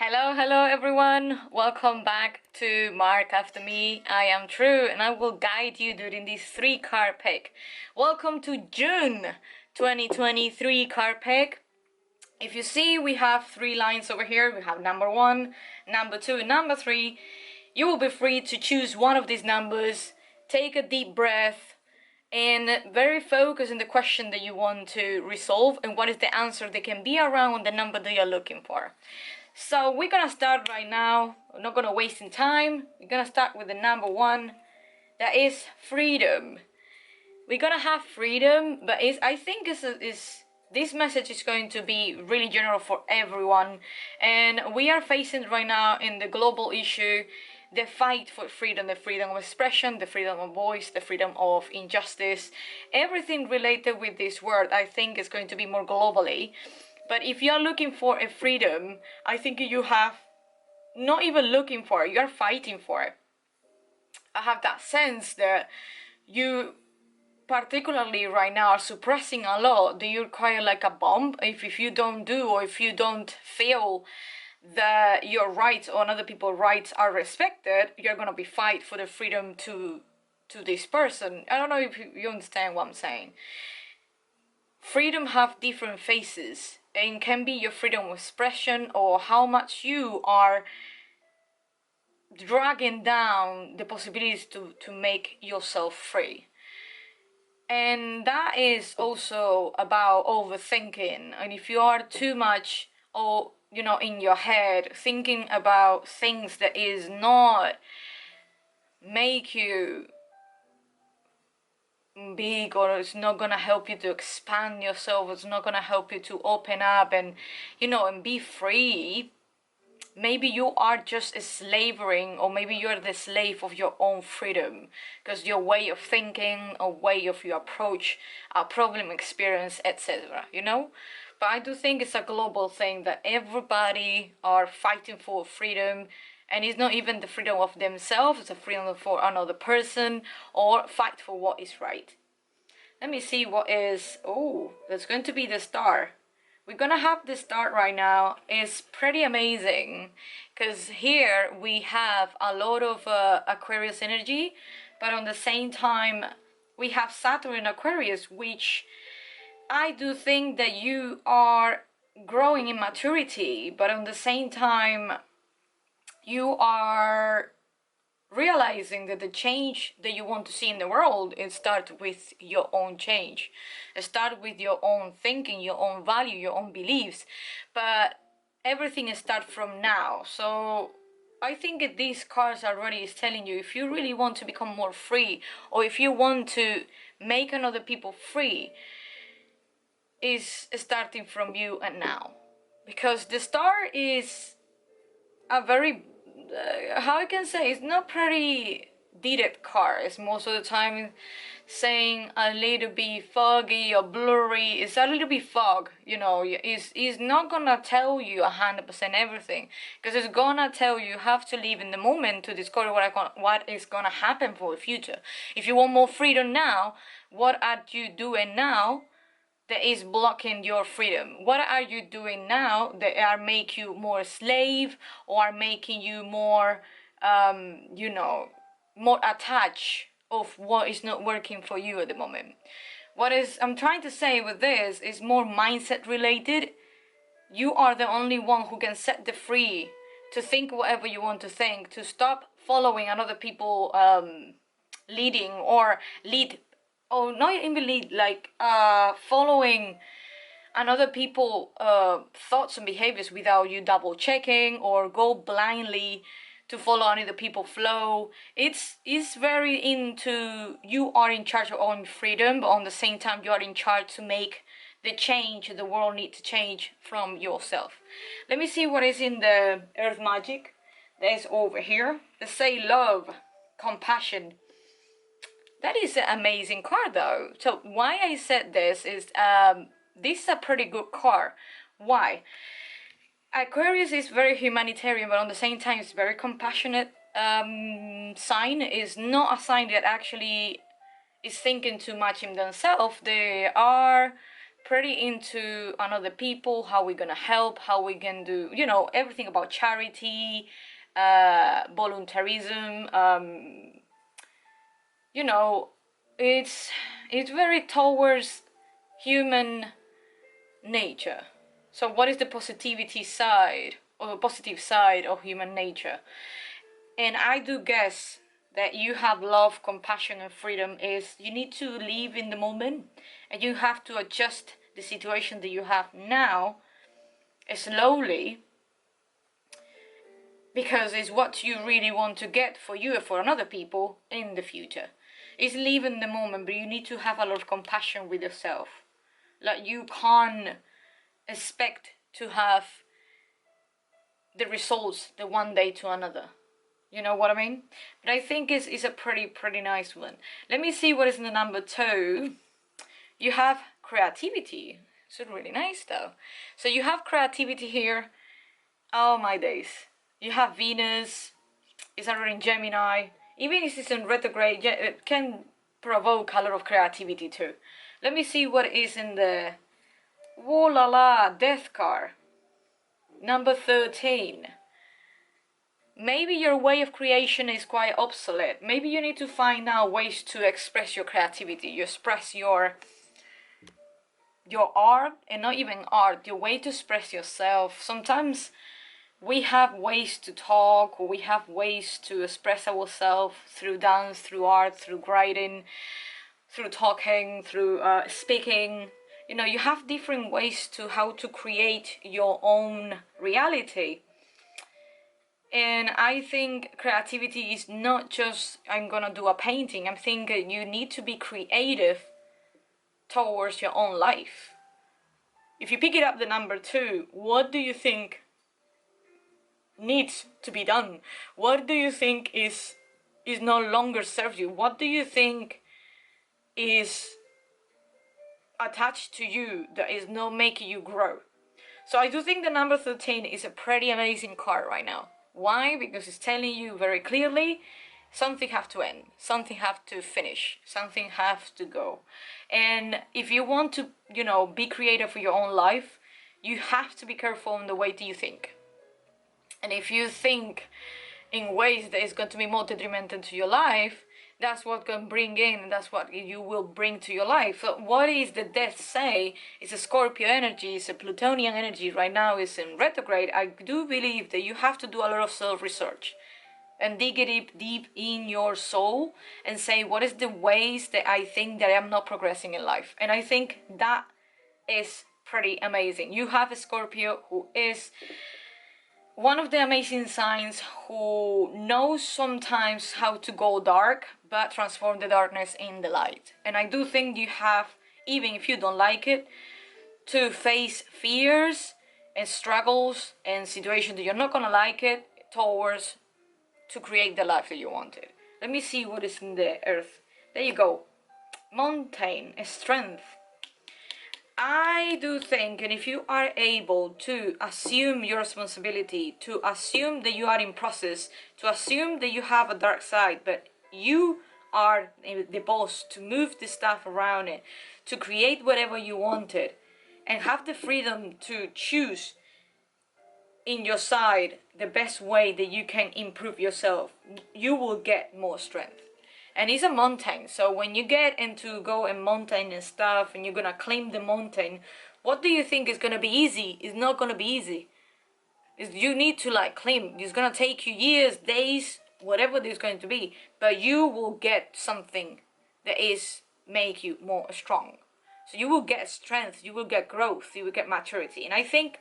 Hello everyone. Welcome back to Mark After Me. I am Tru and I will guide you during this 3-card pick. Welcome to June 2023 card pick. If you see, we have 3 lines over here. We have number 1, number 2, and number 3. You will be free to choose one of these numbers. Take a deep breath and very focus on the question that you want to resolve and what is the answer that can be around the number that you're looking for. So we're gonna start right now. We're not gonna waste any time. We're gonna start with the number 1. That is freedom. We're gonna have freedom, but I think this message is going to be really general for everyone. And we are facing right now in the global issue the fight for freedom, the freedom of expression, the freedom of voice, the freedom of injustice. Everything related with this word, I think, is going to be more globally. But if you're looking for a freedom, I think you have not even looking for it, you're fighting for it. I have that sense that you particularly right now are suppressing a lot that you're quite like a bomb. If you don't do, or if you don't feel that your rights or other people's rights are respected, you're gonna be fight for the freedom to this person. I don't know if you understand what I'm saying. Freedom have different faces and can be your freedom of expression or how much you are dragging down the possibilities to make yourself free. And that is also about overthinking. And if you are too much or in your head thinking about things that is not make you big, or it's not gonna help you to expand yourself, it's not gonna help you to open up and and be free, maybe you are just slavering, or maybe you're the slave of your own freedom because your way of thinking, a way of your approach, a problem experience, etc. But I do think it's a global thing that everybody are fighting for freedom. And it's not even the freedom of themselves, it's a freedom for another person, or fight for what is right. Let me see what is, that's going to be the star. We're gonna have the star right now. It's pretty amazing, because here we have a lot of Aquarius energy, but on the same time, we have Saturn in Aquarius, which I do think that you are growing in maturity, but on the same time, you are realizing that the change that you want to see in the world, it starts with your own change. It starts with your own thinking, your own value, your own beliefs. But everything starts from now. So I think these cards already is telling you, if you really want to become more free, or if you want to make another people free, is starting from you and now. Because the star is a very how I can say, it's not pretty detailed card. It's most of the time saying a little bit foggy or blurry. It's a little bit fog, it's not gonna tell you 100% everything, because it's gonna tell you have to live in the moment to discover what is gonna happen for the future. If you want more freedom now, what are you doing now that is blocking your freedom? What are you doing now that are make you more slave, or are making you more more attached of what is not working for you at the moment? I'm trying to say with this is more mindset related. You are the only one who can set the free to think whatever you want to think, to stop following another people leading or lead, or not even lead, like following another people thoughts and behaviors without you double checking, or go blindly to follow another people flow. It's very into, you are in charge of your own freedom, but on the same time you are in charge to make the change the world needs to change from yourself. Let me see what is in the earth magic that is over here. Let's say love, compassion. That is an amazing card though. So why I said this is this is a pretty good card. Why? Aquarius is very humanitarian, but on the same time it's very compassionate. Sign is not a sign that actually is thinking too much in themselves. They are pretty into another people, how we're gonna help, how we can do, you know, everything about charity, voluntarism, you know, it's very towards human nature. So what is the positivity side, or the positive side of human nature? And I do guess that you have love, compassion, and freedom is you need to live in the moment, and you have to adjust the situation that you have now slowly, because it's what you really want to get for you and for another people in the future. It's live in the moment, but you need to have a lot of compassion with yourself. Like, you can't expect to have the results the one day to another. You know what I mean? But I think it's a pretty nice one. Let me see what is in the number 2. You have creativity. It's really nice though. So you have creativity here. Oh my days. You have Venus. It's already in Gemini. Even if it's in retrograde, yeah, it can provoke a lot of creativity too. Let me see what is in the... Whoa la la, Death card. Number 13. Maybe your way of creation is quite obsolete. Maybe you need to find out ways to express your creativity. You express your art, and not even art, your way to express yourself. Sometimes we have ways to talk, or we have ways to express ourselves through dance, through art, through writing, through talking, through speaking. You know, you have different ways to how to create your own reality. And I think creativity is not just, I'm gonna do a painting. I'm thinking you need to be creative towards your own life. If you pick it up the number 2, what do you think needs to be done? What do you think is no longer serves you? What do you think is attached to you that is not making you grow? So I do think the number 13 is a pretty amazing card right now. Why? Because it's telling you very clearly something have to end, something have to finish, something have to go. And if you want to, you know, be creative for your own life, you have to be careful in the way that you think. And if you think in ways that is going to be more detrimental to your life, that's what can bring in, that's what you will bring to your life. So what is the death say? It's a Scorpio energy, it's a Plutonian energy, right now is in retrograde. I do believe that you have to do a lot of self-research and dig it deep in your soul and say, what is the ways that I think that I'm not progressing in life? And I think that is pretty amazing. You have a Scorpio who is one of the amazing signs, who knows sometimes how to go dark but transform the darkness in the light. And I do think you have, even if you don't like it, to face fears and struggles and situations that you're not gonna like it towards to create the life that you wanted. Let me see what is in the earth. There you go. Mountain, strength. I do think, and if you are able to assume your responsibility, to assume that you are in process, to assume that you have a dark side, but you are the boss to move the stuff around it, to create whatever you wanted, and have the freedom to choose in your side the best way that you can improve yourself, you will get more strength. And it's a mountain, so when you get into go and mountain and stuff, and you're gonna climb the mountain, what do you think is gonna be easy? It's not gonna be easy. You need to like climb. It's gonna take you years, days, whatever it's going to be, but you will get something that is make you more strong. So you will get strength, you will get growth, you will get maturity. And I think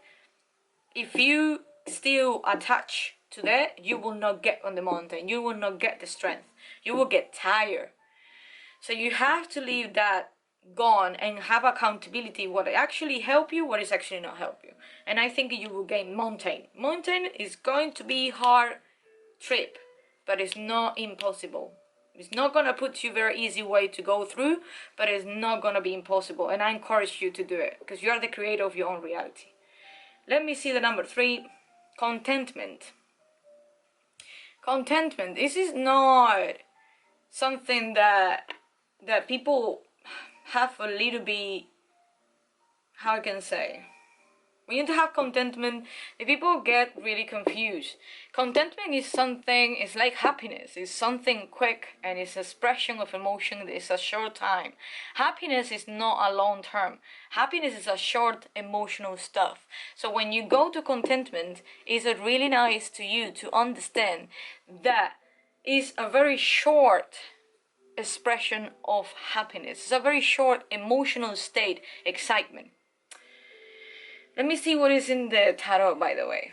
if you still attach to that, you will not get on the mountain, you will not get the strength, you will get tired. So you have to leave that gone and have accountability, what actually help you, what is actually not help you. And I think you will gain mountain. Mountain is going to be hard trip, but it's not impossible. It's not gonna put you very easy way to go through, but it's not gonna be impossible. And I encourage you to do it, because you are the creator of your own reality. Let me see the number 3, contentment. Contentment, this is not something that people have a little bit how I can say, we need to have contentment. The people get really confused. Contentment is something, it's like happiness. It's something quick and it's expression of emotion. It's a short time. Happiness is not a long term. Happiness is a short emotional stuff. So when you go to contentment, it's really nice to you to understand that is a very short expression of happiness. It's a very short emotional state, excitement. Let me see what is in the tarot, by the way.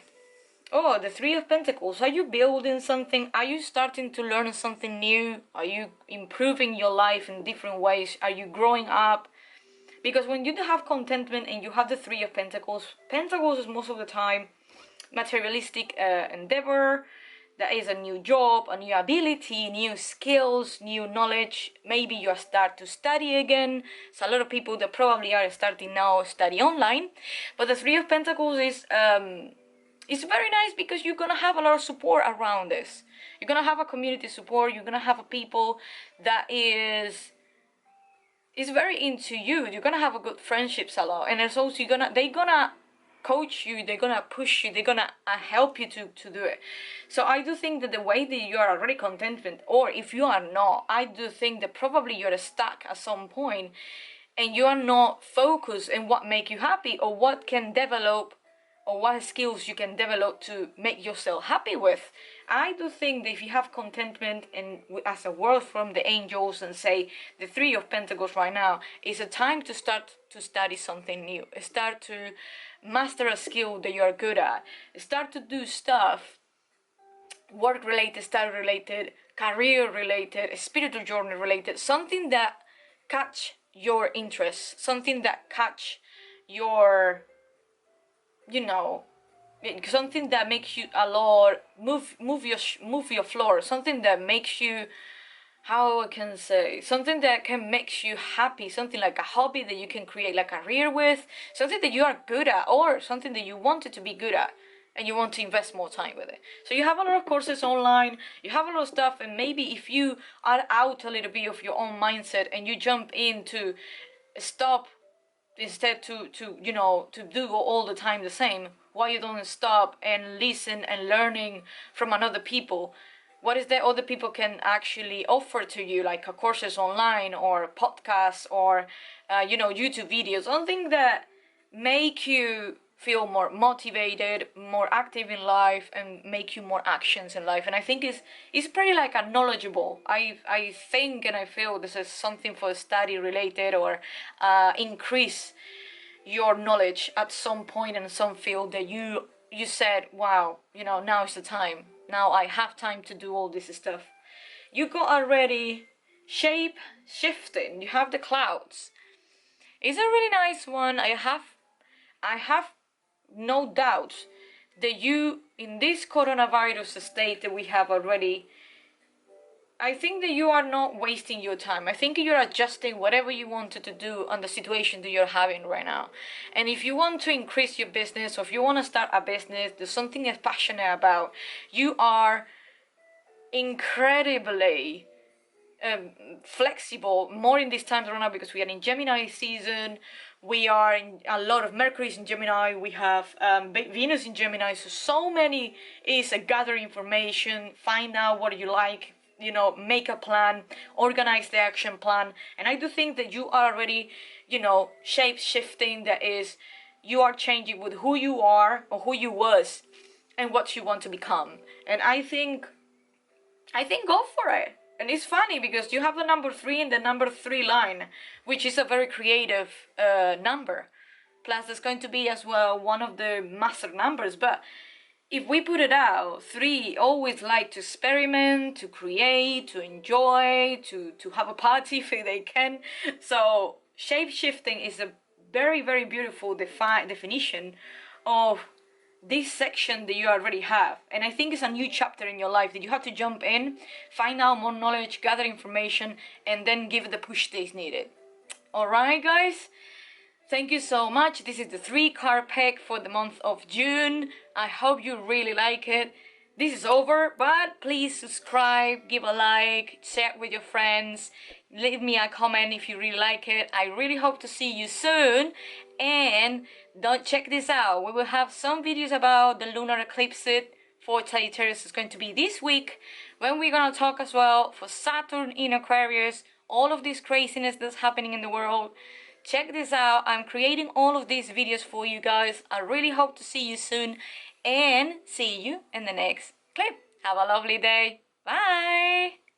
Oh, the Three of Pentacles. Are you building something? Are you starting to learn something new? Are you improving your life in different ways? Are you growing up? Because when you have contentment and you have the Three of Pentacles, Pentacles is most of the time materialistic endeavor. That is a new job, a new ability, new skills, new knowledge. Maybe you start to study again. So a lot of people that probably are starting now study online. But the Three of Pentacles is it's very nice because you're gonna have a lot of support around this. You're gonna have a community support. You're gonna have a people that is very into you. You're gonna have a good friendships a lot, and it's also they're gonna coach you, they're gonna push you, they're gonna help you to do it. So I do think that the way that you are already contentment, or if you are not, I do think that probably you're stuck at some point and you are not focused on what make you happy or what can develop or what skills you can develop to make yourself happy with. I do think that if you have contentment and as a word from the angels and say the Three of Pentacles right now, is a time to start to study something new. Start to master a skill that you are good at. Start to do stuff, work related, study related, career related, spiritual journey related, something that catch your interest, something that catch your, you know, something that makes you a lot move your floor, something that makes you, how I can say, something that can make you happy, something like a hobby that you can create like a career with, something that you are good at, or something that you wanted to be good at and you want to invest more time with it. So you have a lot of courses online, you have a lot of stuff, and maybe if you are out a little bit of your own mindset and you jump into stop instead to you know, to do all the time the same, why you don't stop and listen and learning from another people? What is that other people can actually offer to you, like a courses online or podcasts or you know, YouTube videos, something that make you feel more motivated, more active in life, and make you more actions in life. And I think it's pretty like a knowledgeable. I think and I feel this is something for study related or increase your knowledge at some point in some field that you said, wow, you know, now is the time. Now I have time to do all this stuff. You got already shape shifting. You have the clouds. It's a really nice one. I have no doubt that you, in this coronavirus state that we have already, I think that you are not wasting your time. I think you're adjusting whatever you wanted to do on the situation that you're having right now. And if you want to increase your business, or if you want to start a business, there's something you're passionate about, you are incredibly flexible, more in these times right now, because we are in Gemini season. We are in a lot of Mercury's in Gemini. We have Venus in Gemini. So many is gather information, find out what you like, you know, make a plan, organize the action plan. And I do think that you are already, you know, shape shifting. That is, you are changing with who you are or who you was and what you want to become. And I think go for it. And it's funny because you have the number 3 in the number 3 line, which is a very creative number. Plus, there's going to be as well one of the master numbers. But if we put it out, 3 always like to experiment, to create, to enjoy, to have a party if they can. So shape shifting is a very, very beautiful definition of this section that you already have. And I think it's a new chapter in your life that you have to jump in, find out more knowledge, gather information, and then give it the push that is needed. Alright guys, thank you so much. This is the 3 card pack for the month of June. I hope you really like it. this is over, but please subscribe, give a like, share with your friends, leave me a comment if you really like it. I really hope to see you soon. And don't check this out, we will have some videos about the lunar eclipse for Sagittarius. Is going to be this week, when we're gonna talk as well for Saturn in Aquarius, all of this craziness that's happening in the world. Check this out, I'm creating all of these videos for you guys. I really hope to see you soon and see you in the next clip. Have a lovely day. Bye.